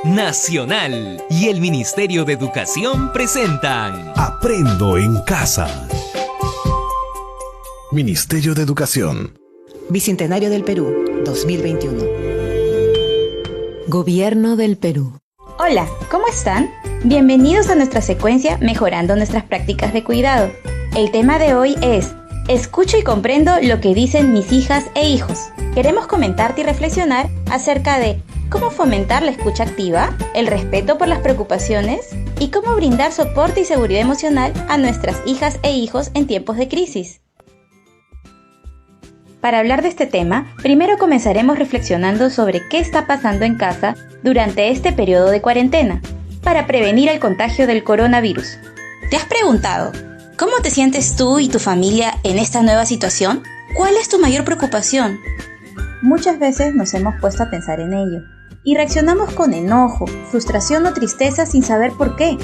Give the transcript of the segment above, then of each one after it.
Nacional y el Ministerio de Educación presentan Aprendo en Casa. Ministerio de Educación. Bicentenario del Perú, 2021. Gobierno del Perú. Hola, ¿cómo están? Bienvenidos a nuestra secuencia Mejorando nuestras prácticas de cuidado. El tema de hoy es: escucho y comprendo lo que dicen mis hijas e hijos. Queremos comentarte y reflexionar acerca de cómo fomentar la escucha activa, el respeto por las preocupaciones y cómo brindar soporte y seguridad emocional a nuestras hijas e hijos en tiempos de crisis. Para hablar de este tema, primero comenzaremos reflexionando sobre qué está pasando en casa durante este periodo de cuarentena, para prevenir el contagio del coronavirus. ¿Te has preguntado cómo te sientes tú y tu familia en esta nueva situación? ¿Cuál es tu mayor preocupación? Muchas veces nos hemos puesto a pensar en ello y reaccionamos con enojo, frustración o tristeza sin saber por qué,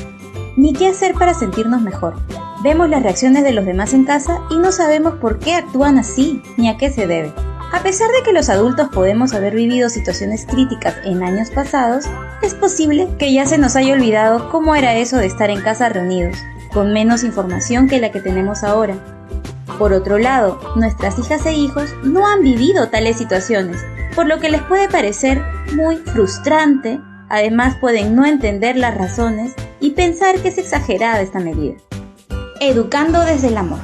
ni qué hacer para sentirnos mejor. Vemos las reacciones de los demás en casa y no sabemos por qué actúan así ni a qué se debe. A pesar de que los adultos podemos haber vivido situaciones críticas en años pasados, es posible que ya se nos haya olvidado cómo era eso de estar en casa reunidos, con menos información que la que tenemos ahora. Por otro lado, nuestras hijas e hijos no han vivido tales situaciones, por lo que les puede parecer muy frustrante. Además, pueden no entender las razones y pensar que es exagerada esta medida. Educando desde el amor.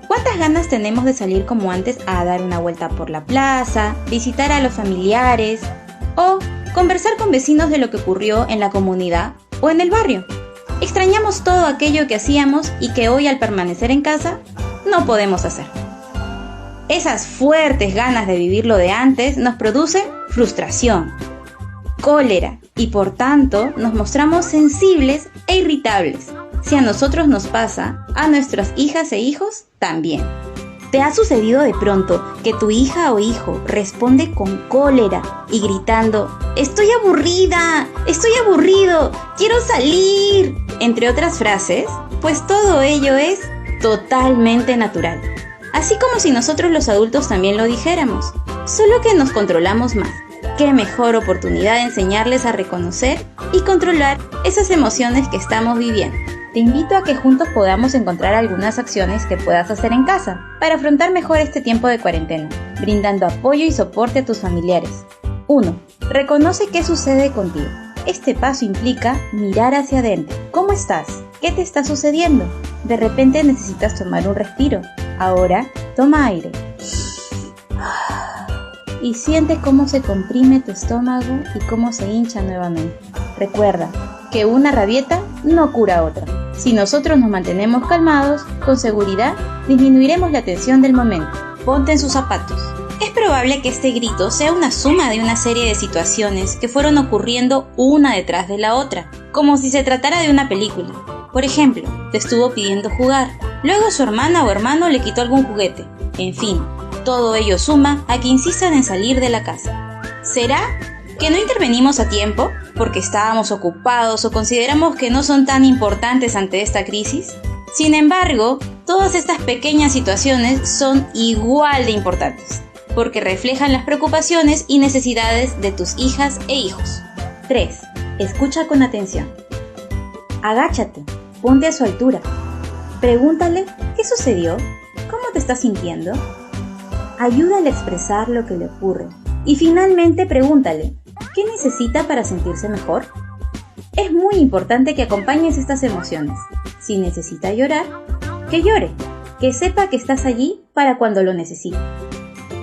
¿Cuántas ganas tenemos de salir como antes a dar una vuelta por la plaza, visitar a los familiares o conversar con vecinos de lo que ocurrió en la comunidad o en el barrio? Extrañamos todo aquello que hacíamos y que hoy, al permanecer en casa, no podemos hacer. Esas fuertes ganas de vivir lo de antes nos producen frustración, cólera y por tanto nos mostramos sensibles e irritables. Si a nosotros nos pasa, a nuestras hijas e hijos también. ¿Te ha sucedido de pronto que tu hija o hijo responde con cólera y gritando: "Estoy aburrida, estoy aburrido, quiero salir", entre otras frases? Pues todo ello es totalmente natural. Así como si nosotros los adultos también lo dijéramos, solo que nos controlamos más. Qué mejor oportunidad de enseñarles a reconocer y controlar esas emociones que estamos viviendo. Te invito a que juntos podamos encontrar algunas acciones que puedas hacer en casa para afrontar mejor este tiempo de cuarentena, brindando apoyo y soporte a tus familiares. 1. Reconoce qué sucede contigo. Este paso implica mirar hacia adentro. ¿Cómo estás? ¿Qué te está sucediendo? De repente necesitas tomar un respiro. Ahora, toma aire. Y siente cómo se comprime tu estómago y cómo se hincha nuevamente. Recuerda que una rabieta no cura otra. Si nosotros nos mantenemos calmados, con seguridad disminuiremos la tensión del momento. Ponte en sus zapatos. Es probable que este grito sea una suma de una serie de situaciones que fueron ocurriendo una detrás de la otra, como si se tratara de una película. Por ejemplo, te estuvo pidiendo jugar, luego su hermana o hermano le quitó algún juguete. En fin, todo ello suma a que insistan en salir de la casa. ¿Será que no intervenimos a tiempo porque estábamos ocupados o consideramos que no son tan importantes ante esta crisis? Sin embargo, todas estas pequeñas situaciones son igual de importantes, porque reflejan las preocupaciones y necesidades de tus hijas e hijos. 3. Escucha con atención. Agáchate, ponte a su altura. Pregúntale qué sucedió, cómo te estás sintiendo. Ayúdale a expresar lo que le ocurre. Y finalmente pregúntale: ¿qué necesita para sentirse mejor? Es muy importante que acompañes estas emociones. Si necesita llorar, que llore, que sepa que estás allí para cuando lo necesite.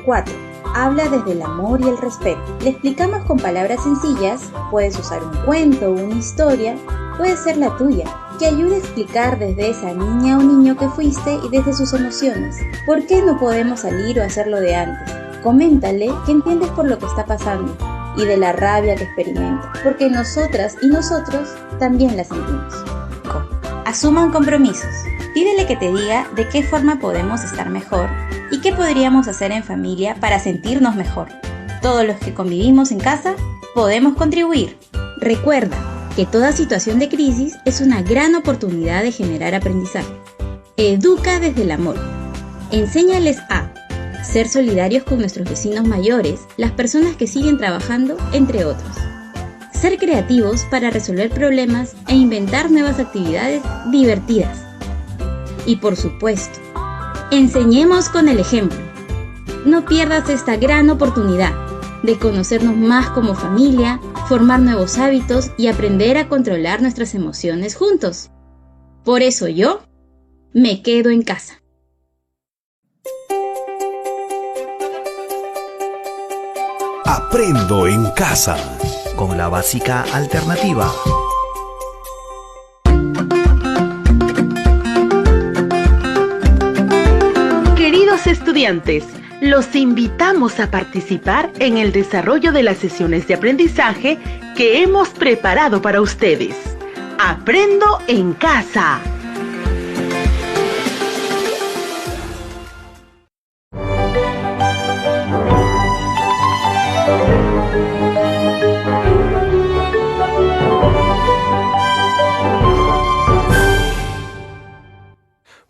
4. Habla desde el amor y el respeto. Le explicamos con palabras sencillas. Puedes usar un cuento o una historia, puede ser la tuya, que ayude a explicar desde esa niña o niño que fuiste y desde sus emociones. ¿Por qué no podemos salir o hacerlo de antes? Coméntale que entiendes por lo que está pasando y de la rabia que experimenta, porque nosotras y nosotros también la sentimos. Asuman compromisos. Pídele que te diga de qué forma podemos estar mejor y qué podríamos hacer en familia para sentirnos mejor. Todos los que convivimos en casa podemos contribuir. Recuerda que toda situación de crisis es una gran oportunidad de generar aprendizaje. Educa desde el amor. Enséñales a ser solidarios con nuestros vecinos mayores, las personas que siguen trabajando, entre otros. ser creativos para resolver problemas e inventar nuevas actividades divertidas. Y por supuesto, enseñemos con el ejemplo. No pierdas esta gran oportunidad de conocernos más como familia, formar nuevos hábitos y aprender a controlar nuestras emociones juntos. Por eso yo me quedo en casa. Aprendo en casa. Con la básica alternativa. Queridos estudiantes, los invitamos a participar en el desarrollo de las sesiones de aprendizaje que hemos preparado para ustedes. Aprendo en casa.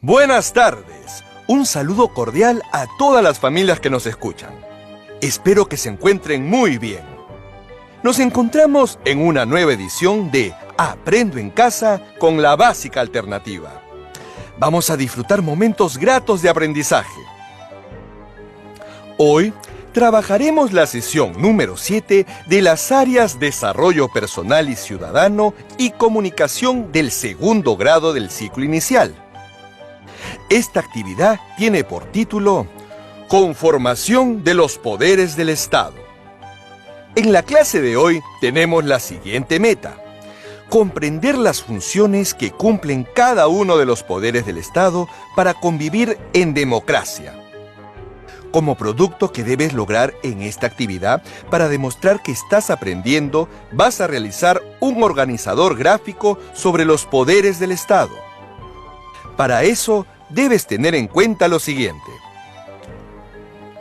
Buenas tardes, un saludo cordial a todas las familias que nos escuchan. Espero que se encuentren muy bien. Nos encontramos en una nueva edición de Aprendo en Casa con la básica alternativa. Vamos a disfrutar momentos gratos de aprendizaje. Hoy trabajaremos la sesión número 7 de las áreas Desarrollo Personal y Ciudadano y Comunicación del segundo grado del ciclo inicial. Esta actividad tiene por título Conformación de los poderes del Estado. En la clase de hoy tenemos la siguiente meta: comprender las funciones que cumplen cada uno de los poderes del Estado para convivir en democracia. Como producto que debes lograr en esta actividad, para demostrar que estás aprendiendo, vas a realizar un organizador gráfico sobre los poderes del Estado. Para eso, debes tener en cuenta lo siguiente: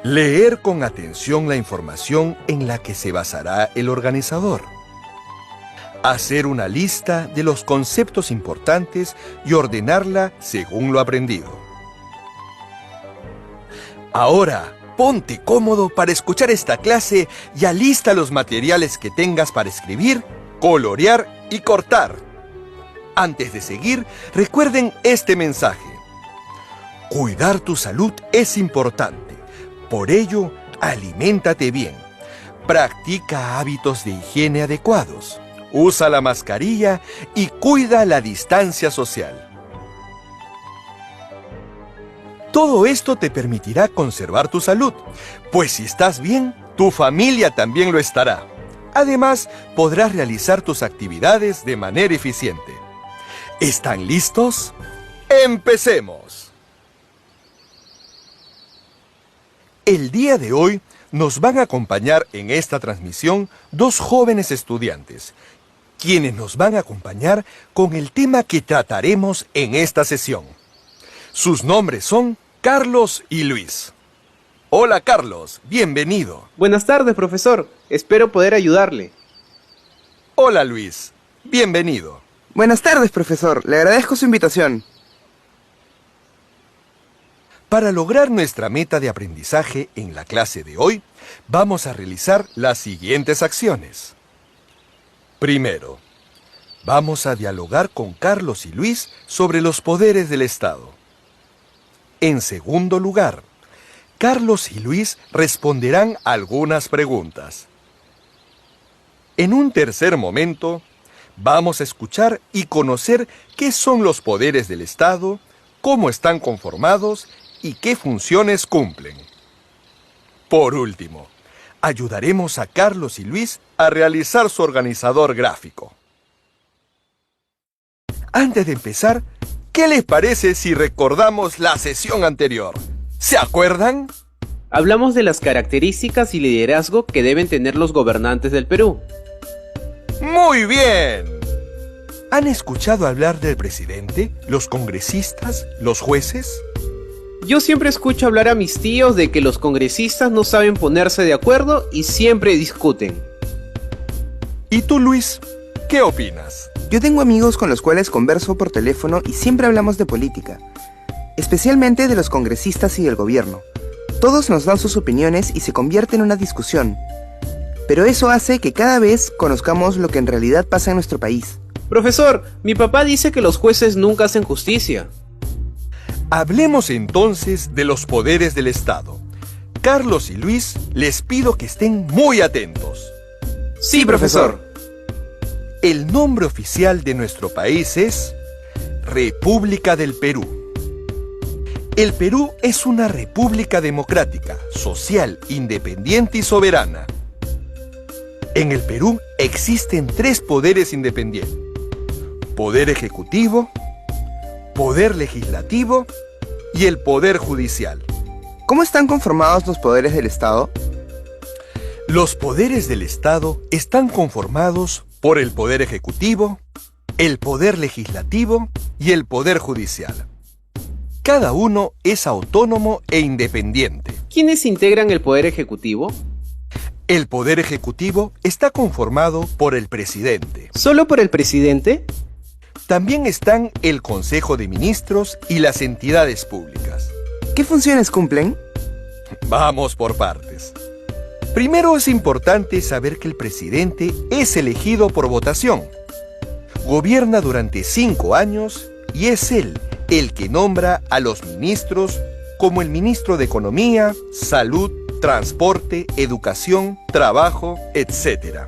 leer con atención la información en la que se basará el organizador. Hacer una lista de los conceptos importantes y ordenarla según lo aprendido. Ahora, ponte cómodo para escuchar esta clase y alista los materiales que tengas para escribir, colorear y cortar. Antes de seguir, recuerden este mensaje: cuidar tu salud es importante. Por ello, aliméntate bien. Practica hábitos de higiene adecuados. Usa la mascarilla y cuida la distancia social. Todo esto te permitirá conservar tu salud, pues si estás bien, tu familia también lo estará. Además, podrás realizar tus actividades de manera eficiente. ¿Están listos? ¡Empecemos! El día de hoy nos van a acompañar en esta transmisión dos jóvenes estudiantes, quienes nos van a acompañar con el tema que trataremos en esta sesión. Sus nombres son Carlos y Luis. Hola Carlos, bienvenido. Buenas tardes, profesor. Espero poder ayudarle. Hola Luis, bienvenido. Buenas tardes, profesor. Le agradezco su invitación. Para lograr nuestra meta de aprendizaje en la clase de hoy, vamos a realizar las siguientes acciones. Primero, vamos a dialogar con Carlos y Luis sobre los poderes del Estado. En segundo lugar, Carlos y Luis responderán algunas preguntas. En un tercer momento, vamos a escuchar y conocer qué son los poderes del Estado, cómo están conformados y qué funciones cumplen. Por último, ayudaremos a Carlos y Luis a realizar su organizador gráfico. Antes de empezar, ¿qué les parece si recordamos la sesión anterior? ¿Se acuerdan? Hablamos de las características y liderazgo que deben tener los gobernantes del Perú. ¡Muy bien! ¿Han escuchado hablar del presidente, los congresistas, los jueces? Yo siempre escucho hablar a mis tíos de que los congresistas no saben ponerse de acuerdo y siempre discuten. ¿Y tú, Luis? ¿Qué opinas? Yo tengo amigos con los cuales converso por teléfono y siempre hablamos de política, especialmente de los congresistas y del gobierno. Todos nos dan sus opiniones y se convierte en una discusión. pero eso hace que cada vez conozcamos lo que en realidad pasa en nuestro país. Profesor, mi papá dice que los jueces nunca hacen justicia. Hablemos entonces de los poderes del Estado. Carlos y Luis, les pido que estén muy atentos. Sí, profesor. El nombre oficial de nuestro país es República del Perú. El Perú es una república democrática, social, independiente y soberana. En el Perú existen 3 poderes independientes: Poder Ejecutivo, Poder Legislativo y el Poder Judicial. ¿Cómo están conformados los poderes del Estado? Los poderes del Estado están conformados por el Poder Ejecutivo, el Poder Legislativo y el Poder Judicial. Cada uno es autónomo e independiente. ¿Quiénes integran el Poder Ejecutivo? El Poder Ejecutivo está conformado por el presidente. ¿Solo por el presidente? También están el Consejo de Ministros y las entidades públicas. ¿Qué funciones cumplen? Vamos por partes. Primero es importante saber que el presidente es elegido por votación. Gobierna durante 5 años y es él el que nombra a los ministros, como el ministro de Economía, Salud, Transporte, Educación, Trabajo, etc.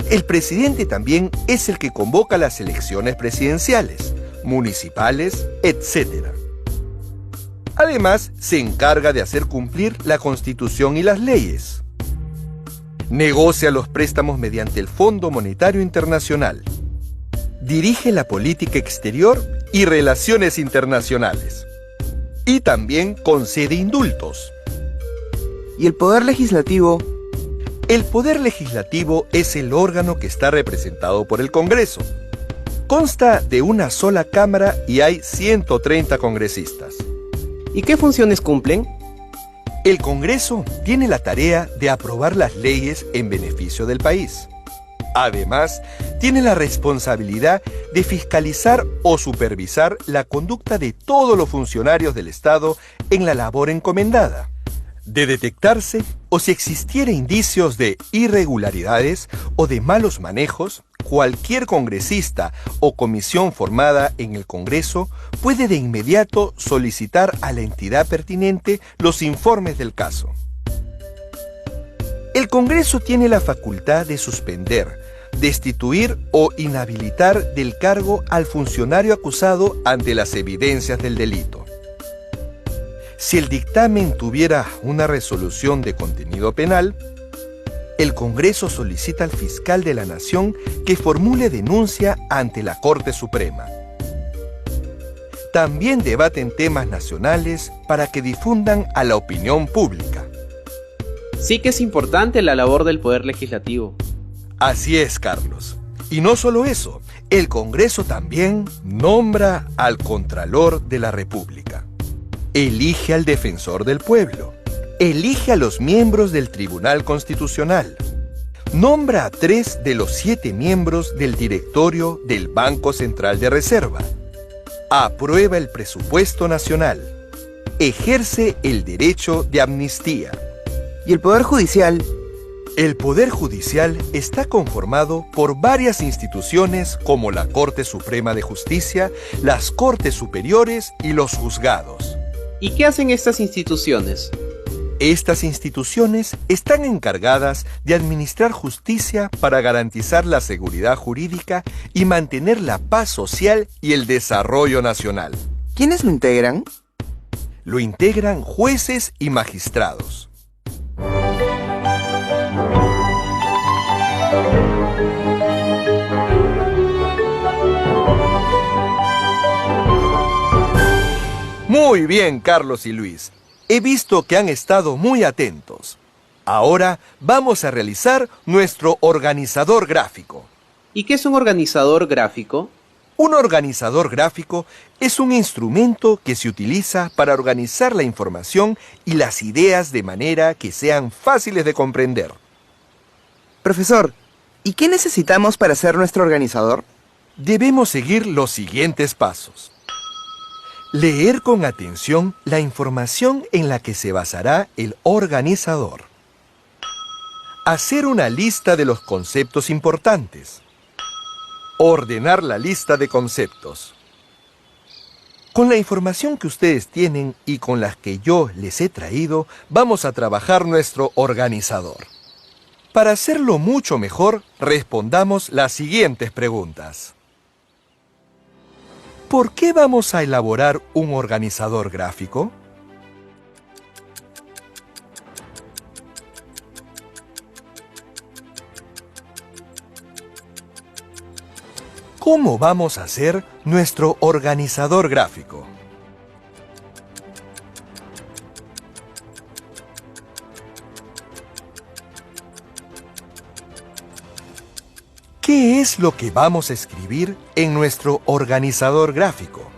El presidente también es el que convoca las elecciones presidenciales, municipales, etc. Además, se encarga de hacer cumplir la Constitución y las leyes. Negocia los préstamos mediante el Fondo Monetario Internacional. Dirige la política exterior y relaciones internacionales. Y también concede indultos. ¿Y el Poder Legislativo? El Poder Legislativo es el órgano que está representado por el Congreso. Consta de una sola cámara y hay 130 congresistas. ¿Y qué funciones cumplen? El Congreso tiene la tarea de aprobar las leyes en beneficio del país. Además, tiene la responsabilidad de fiscalizar o supervisar la conducta de todos los funcionarios del Estado en la labor encomendada. De detectarse o si existiera indicios de irregularidades o de malos manejos, cualquier congresista o comisión formada en el Congreso puede de inmediato solicitar a la entidad pertinente los informes del caso. El Congreso tiene la facultad de suspender, destituir o inhabilitar del cargo al funcionario acusado ante las evidencias del delito. Si el dictamen tuviera una resolución de contenido penal, el Congreso solicita al fiscal de la Nación que formule denuncia ante la Corte Suprema. También debaten temas nacionales para que difundan a la opinión pública. Sí que es importante la labor del Poder Legislativo. Así es, Carlos. Y no solo eso, el Congreso también nombra al Contralor de la República. Elige al Defensor del Pueblo. Elige a los miembros del Tribunal Constitucional. Nombra a 3 de los 7 miembros del directorio del Banco Central de Reserva. Aprueba el presupuesto nacional. Ejerce el derecho de amnistía. ¿Y el Poder Judicial? El Poder Judicial está conformado por varias instituciones como la Corte Suprema de Justicia, las Cortes Superiores y los juzgados. ¿Y qué hacen estas instituciones? Estas instituciones están encargadas de administrar justicia para garantizar la seguridad jurídica y mantener la paz social y el desarrollo nacional. ¿Quiénes lo integran? Lo integran jueces y magistrados. Muy bien, Carlos y Luis. He visto que han estado muy atentos. Ahora vamos a realizar nuestro organizador gráfico. ¿Y qué es un organizador gráfico? Un organizador gráfico es un instrumento que se utiliza para organizar la información y las ideas de manera que sean fáciles de comprender. Profesor, ¿y qué necesitamos para ser nuestro organizador? Debemos seguir los siguientes pasos. Leer con atención la información en la que se basará el organizador. Hacer una lista de los conceptos importantes. Ordenar la lista de conceptos. Con la información que ustedes tienen y con las que yo les he traído, vamos a trabajar nuestro organizador. Para hacerlo mucho mejor, respondamos las siguientes preguntas. ¿Por qué vamos a elaborar un organizador gráfico? ¿Cómo vamos a hacer nuestro organizador gráfico? ¿Qué es lo que vamos a escribir en nuestro organizador gráfico?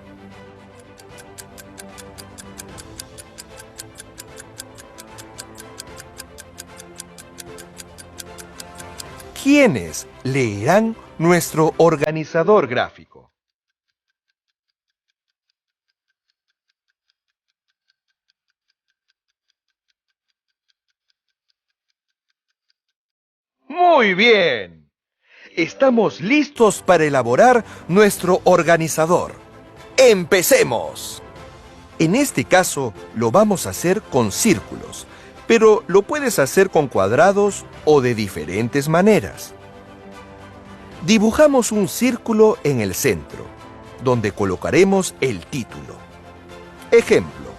¿Quiénes leerán nuestro organizador gráfico? ¡Muy bien! Estamos listos para elaborar nuestro organizador. ¡Empecemos! En este caso, lo vamos a hacer con círculos, pero lo puedes hacer con cuadrados o de diferentes maneras. Dibujamos un círculo en el centro, donde colocaremos el título. Ejemplo: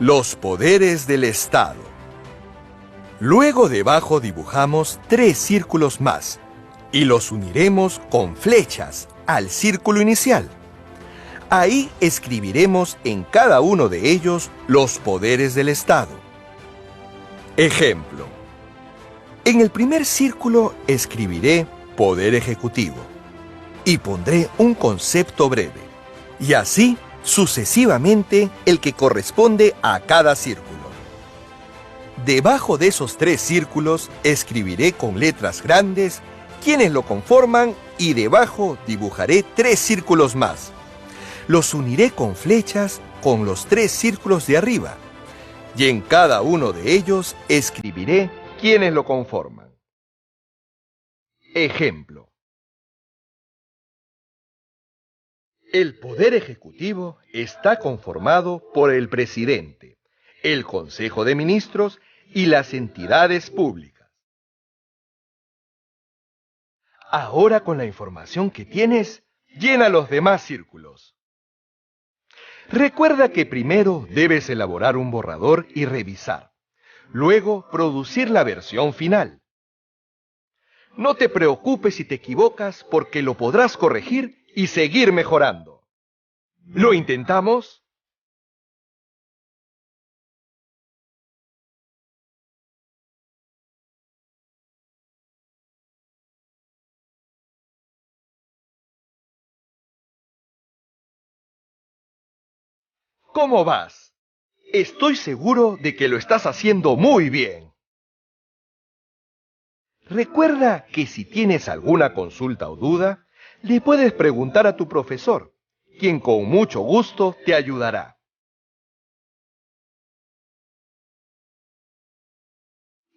Los poderes del Estado. Luego debajo dibujamos 3 círculos más y los uniremos con flechas al círculo inicial. Ahí escribiremos en cada uno de ellos los poderes del Estado. Ejemplo: en el primer círculo escribiré Poder Ejecutivo y pondré un concepto breve, y así sucesivamente el que corresponde a cada círculo. Debajo de esos 3 círculos escribiré con letras grandes quienes lo conforman y debajo dibujaré 3 círculos más. Los uniré con flechas con los 3 círculos de arriba y en cada uno de ellos escribiré quienes lo conforman. Ejemplo: el Poder Ejecutivo está conformado por el Presidente, el Consejo de Ministros y las entidades públicas. Ahora, con la información que tienes, llena los demás círculos. Recuerda que primero debes elaborar un borrador y revisar. Luego, producir la versión final. No te preocupes si te equivocas, porque lo podrás corregir y seguir mejorando. ¿Lo intentamos? ¿Cómo vas? Estoy seguro de que lo estás haciendo muy bien. Recuerda que si tienes alguna consulta o duda, le puedes preguntar a tu profesor, quien con mucho gusto te ayudará.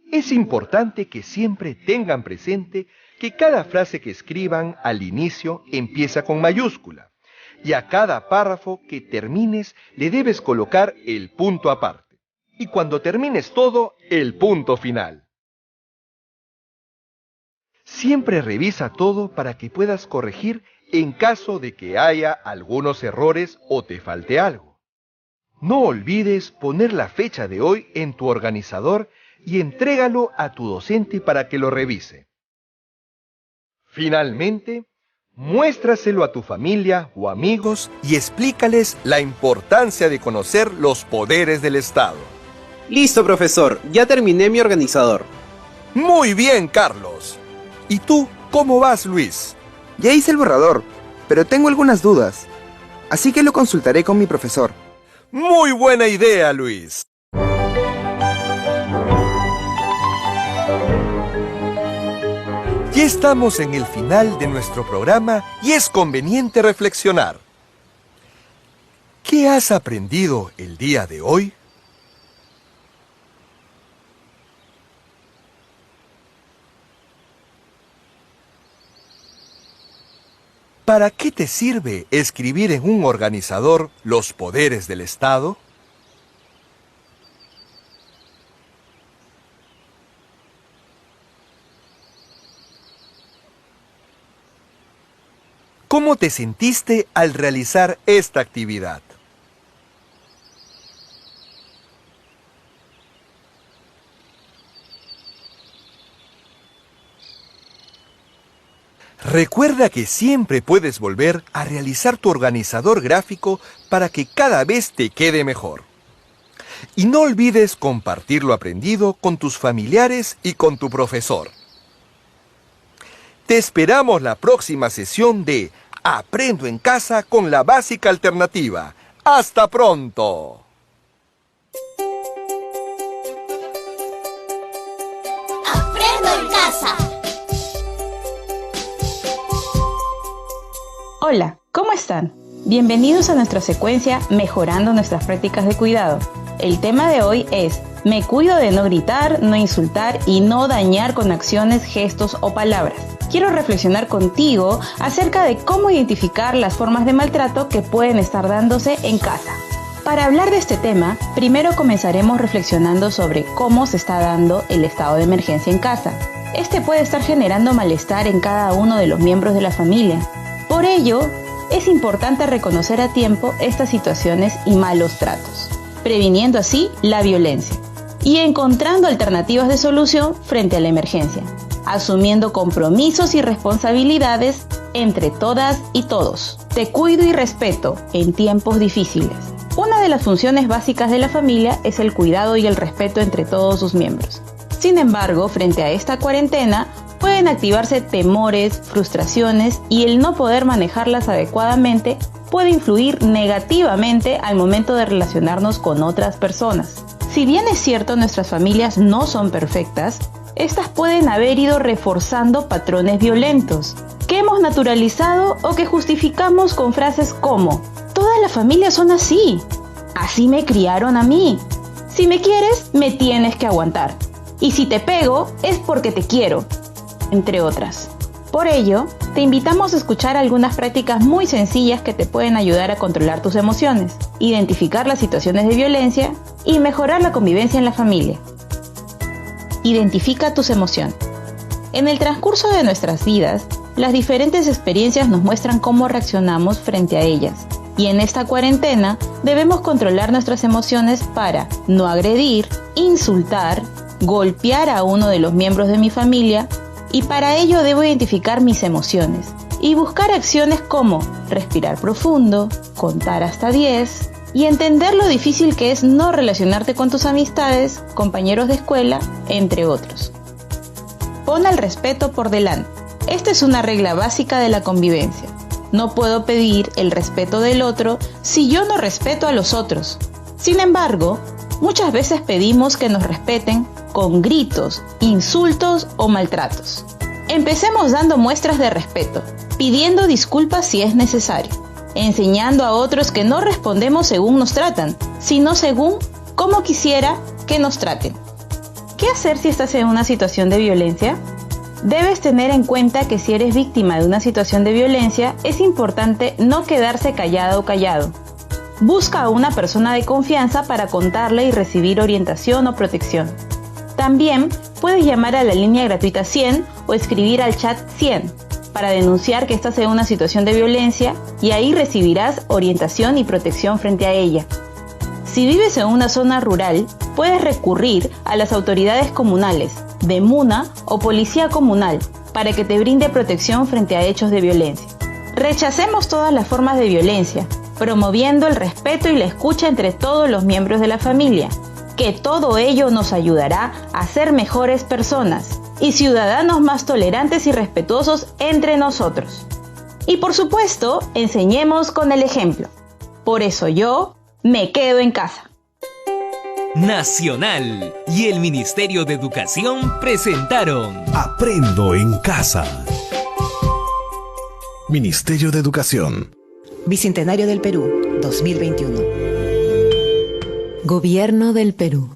Es importante que siempre tengan presente que cada frase que escriban al inicio empieza con mayúscula. Y a cada párrafo que termines le debes colocar el punto aparte. Y cuando termines todo, el punto final. Siempre revisa todo para que puedas corregir en caso de que haya algunos errores o te falte algo. No olvides poner la fecha de hoy en tu organizador y entrégalo a tu docente para que lo revise. Finalmente, muéstraselo a tu familia o amigos y explícales la importancia de conocer los poderes del Estado. Listo, profesor. Ya terminé mi organizador. Muy bien, Carlos. ¿Y tú, cómo vas, Luis? Ya hice el borrador, pero tengo algunas dudas, así que lo consultaré con mi profesor. Muy buena idea, Luis. Ya estamos en el final de nuestro programa y es conveniente reflexionar. ¿Qué has aprendido el día de hoy? ¿Para qué te sirve escribir en un organizador los poderes del Estado? ¿Cómo te sentiste al realizar esta actividad? Recuerda que siempre puedes volver a realizar tu organizador gráfico para que cada vez te quede mejor. Y no olvides compartir lo aprendido con tus familiares y con tu profesor. Te esperamos la próxima sesión de Aprendo en Casa con la Básica Alternativa. ¡Hasta pronto! ¡Aprendo en Casa! Hola, ¿cómo están? Bienvenidos a nuestra secuencia Mejorando nuestras prácticas de cuidado. El tema de hoy es: me cuido de no gritar, no insultar y no dañar con acciones, gestos o palabras. Quiero reflexionar contigo acerca de cómo identificar las formas de maltrato que pueden estar dándose en casa. Para hablar de este tema, primero comenzaremos reflexionando sobre cómo se está dando el estado de emergencia en casa. Este puede estar generando malestar en cada uno de los miembros de la familia. Por ello, es importante reconocer a tiempo estas situaciones y malos tratos, previniendo así la violencia y encontrando alternativas de solución frente a la emergencia, asumiendo compromisos y responsabilidades entre todas y todos. Te cuido y respeto en tiempos difíciles. Una de las funciones básicas de la familia es el cuidado y el respeto entre todos sus miembros. Sin embargo, frente a esta cuarentena, pueden activarse temores, frustraciones y el no poder manejarlas adecuadamente puede influir negativamente al momento de relacionarnos con otras personas. Si bien es cierto, nuestras familias no son perfectas, estas pueden haber ido reforzando patrones violentos, que hemos naturalizado o que justificamos con frases como: todas las familias son así, así me criaron a mí, si me quieres, me tienes que aguantar, y si te pego es porque te quiero, entre otras. Por ello, te invitamos a escuchar algunas prácticas muy sencillas que te pueden ayudar a controlar tus emociones, identificar las situaciones de violencia y mejorar la convivencia en la familia. Identifica tus emociones. En el transcurso de nuestras vidas, las diferentes experiencias nos muestran cómo reaccionamos frente a ellas. Y en esta cuarentena, debemos controlar nuestras emociones para no agredir, insultar, golpear a uno de los miembros de mi familia, y para ello debo identificar mis emociones y buscar acciones como respirar profundo, contar hasta 10 y entender lo difícil que es no relacionarte con tus amistades, compañeros de escuela, entre otros. Pon el respeto por delante. Esta es una regla básica de la convivencia. No puedo pedir el respeto del otro si yo no respeto a los otros. Sin embargo, muchas veces pedimos que nos respeten con gritos, insultos o maltratos. Empecemos dando muestras de respeto, pidiendo disculpas si es necesario, enseñando a otros que no respondemos según nos tratan, sino según cómo quisiera que nos traten. ¿Qué hacer si estás en una situación de violencia? Debes tener en cuenta que si eres víctima de una situación de violencia, es importante no quedarse callada o callado. Busca a una persona de confianza para contarle y recibir orientación o protección. También puedes llamar a la línea gratuita 100 o escribir al chat 100 para denunciar que estás en una situación de violencia y ahí recibirás orientación y protección frente a ella. Si vives en una zona rural, puedes recurrir a las autoridades comunales, de MUNA o Policía Comunal, para que te brinde protección frente a hechos de violencia. Rechacemos todas las formas de violencia, promoviendo el respeto y la escucha entre todos los miembros de la familia, que todo ello nos ayudará a ser mejores personas y ciudadanos más tolerantes y respetuosos entre nosotros. Y por supuesto, enseñemos con el ejemplo. Por eso yo me quedo en casa. Nacional y el Ministerio de Educación presentaron Aprendo en Casa. Ministerio de Educación. Bicentenario del Perú, 2021. Gobierno del Perú.